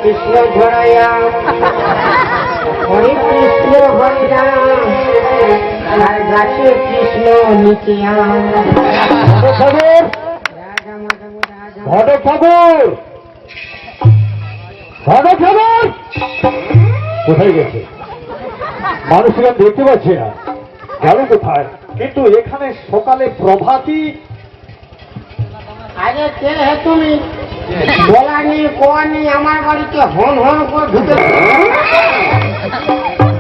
কৃষ্ণ ধরায়া হরে কৃষ্ণ হরে রাম আর গাছে কৃষ্ণ নিচে কোথায় গেছে? মানুষরা দেখতে পাচ্ছে না, গেল কোথায়? কিন্তু এখানে সকালে প্রভাতী। আরে কে হে তুমি? বলা নেই কোয়া নেই, আমার বাড়িতে হন হন করে ঢুকে।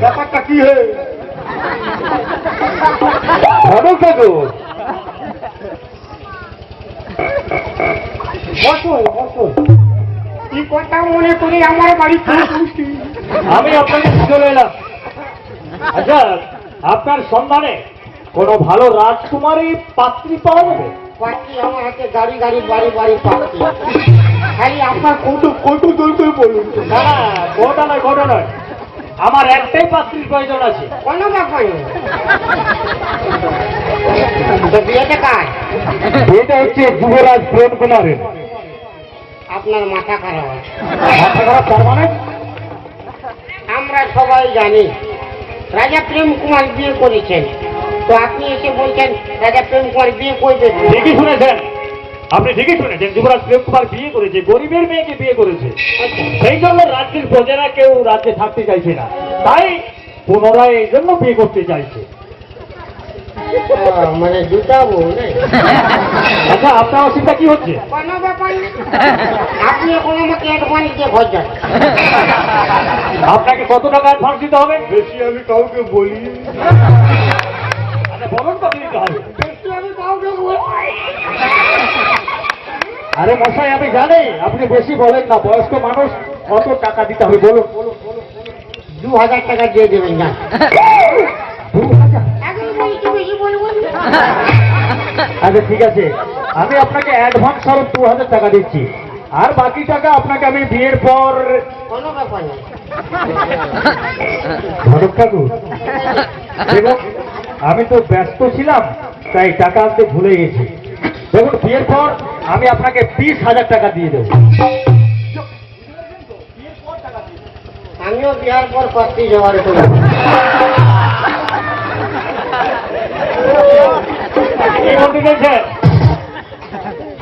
ব্যাপারটা কি হে? বসুন বসুন। কি কথা মনে করে আমার বাড়িতে? আমি আপনাকে চলে এলাম। আচ্ছা, আপনার সন্ধানে কোন ভালো রাজকুমারী পাত্রী পাওয়া যাবে? পাত্রী আমার হাতে গাড়ি গাড়ি বাড়ি বাড়ি পাত্রী। খালি আপনার কত কত দরকার বলুন। না না, গোটা নয়, আমার একটাই পাত্রীর প্রয়োজন আছে। কোনো ব্যাপার নেই। বিয়েটা কার? এটা হচ্ছে যুবরাজ প্রেম কুমারের। আপনার মাথা খারাপ। মাথা খারাপ তার মানে? আমরা সবাই জানি রাজা প্রেম কুমার বিয়ে করেছেন, তো আপনি এসে বলছেন রাজা প্রেম কুমার বিয়ে করবে? ঠিকই শুনেছেন, আপনি ঠিকই শুনেছেন। যুবরাজ প্রেম কুমার বিয়ে করেছে, গরিবের মেয়েকে বিয়ে করেছে। সেই জন্য রাজ্যের প্রজারা কেউ রাজ্যে থাকতে চাইছে না, তাই পুনরায় এই জন্য বিয়ে করতে চাইছে। মানে দুটা বউ নেই? আচ্ছা, আপনার অসুবিধা কি হচ্ছে? কোনো ব্যাপার নেই, আপনি এখন আমাকে অ্যাডভান্স দিয়ে ঘর যান। আপনাকে কত টাকা অ্যাডভান্স দিতে হবে? বেশি আমি কাউকে বলি। আচ্ছা বলুন, কত দিতে হবে? বেশি আমি কাউকে বলি। আরে মশাই, আমি জানি আপনি বেশি বলেন না, বয়স্ক মানুষ, কত টাকা দিতে হবে বলুন। 2000 টাকা দিয়ে দেবেন না? 2000? এখন বলছি বেশি বলবো না। আচ্ছা ঠিক আছে, আমি আপনাকে অ্যাডভান্স স্বরূপ 2000 টাকা দিচ্ছি, আর বাকি টাকা আপনাকে আমি বিয়ের পর। কোনো ব্যাপার নেই। ধনক ঠাকুর, দেখুন আমি তো ব্যস্ত ছিলাম, তাই টাকা আনতে ভুলে গেছি। দেখুন, বিয়ের পর আমি আপনাকে 20,000 টাকা দিয়ে দেবো। আমিও বিয়ার পর পাত্রী জোগাড় করব। কি বলতে চাইছেন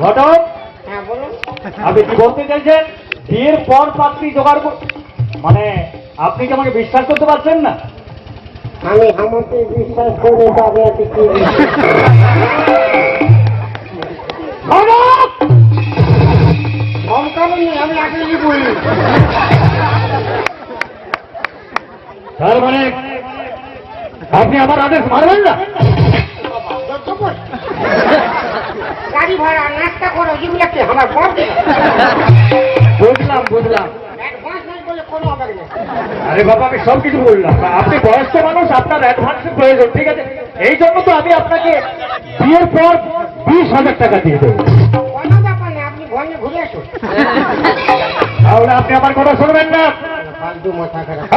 ঘটক? হ্যাঁ বলুন। আপনি কি বলতে চাইছেন বিয়ের পর পাত্রী জোগাড় মানে আপনি কি আমাকে বিশ্বাস করতে পারছেন না? আমি আমাকে বিশ্বাস করে আপনাকে কি আমি আপনাকে বলি। তার মানে আপনি আমার আদেশ মানবেন না? গাড়ি ভাড়া নাস্তা করো যেগুলোকে আমার পর বুঝলাম। কোনো হবে না। আরে বাবা, আমি সব কিছু বললাম। আপনি বয়স্ক মানুষ, আপনার অ্যাডভান্সের প্রয়োজন, ঠিক আছে? এই জন্য তো আমি আপনাকে বিয়ের পর 20,000 টাকা দিয়ে দেবো। কোনো ব্যাপার না, আপনি ঘরে ঘুরে আসুন। তাহলে আপনি আমার কথা শুনবেন না? ফালতু মাথা খারাপ।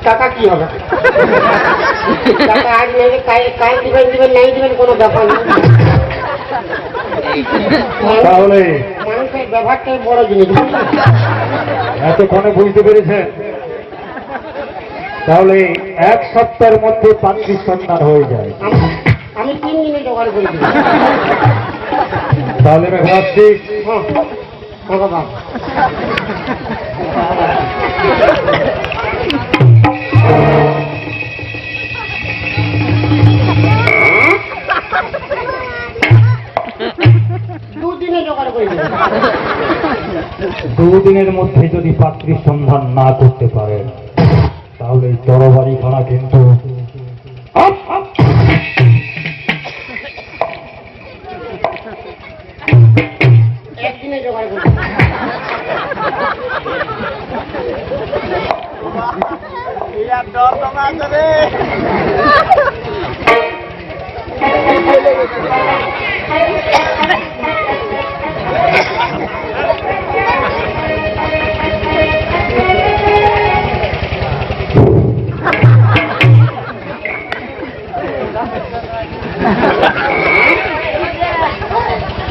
টাকা কি হবে? টাকা আজ নেবে, কাল দিবেন নাই দিবেন, কোনো ব্যাপার না। তাহলে মানুষের ব্যবহারটাই বড় জিনিস। এতক্ষণে বুঝতে পেরেছেন? তাহলে 1 সপ্তাহের মধ্যে পাত্রীর সন্ধান হয়ে যায়। আমি 3 দিনে জোগাড় করে দিই। তাহলে আমি ভাবছি হ্যাঁ বাবা, দুদিনে জোগাড় করে দিই। 2 দিনের মধ্যে যদি পাত্রীর সন্ধান না করতে পারেন, তাহলে তাহলে এই তরবারি খানা কিন্তু আপ, আপ। একদিনে জোগাড় করবো।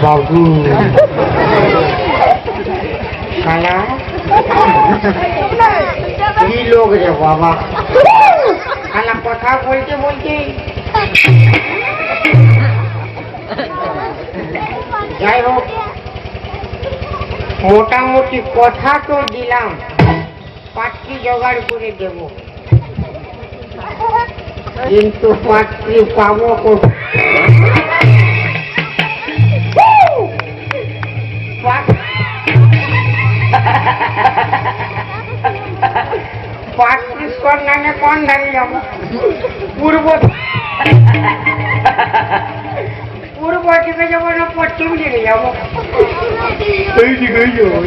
বাবু শালা কি লোক রে বাবা, শালা কথা বলতে বলতে যাই হোক, মোটামুটি কথা তো দিলাম, পাত্রী জোগাড় করে দেব, কিন্তু পাত্রী পাবো কোথায়? পাত্রী সন্ধানে কোন ধারে যাবো? পূর্ব পূর্ব দিকে যাবো না পশ্চিম দিকে যাবো? এই দিকেই যাও।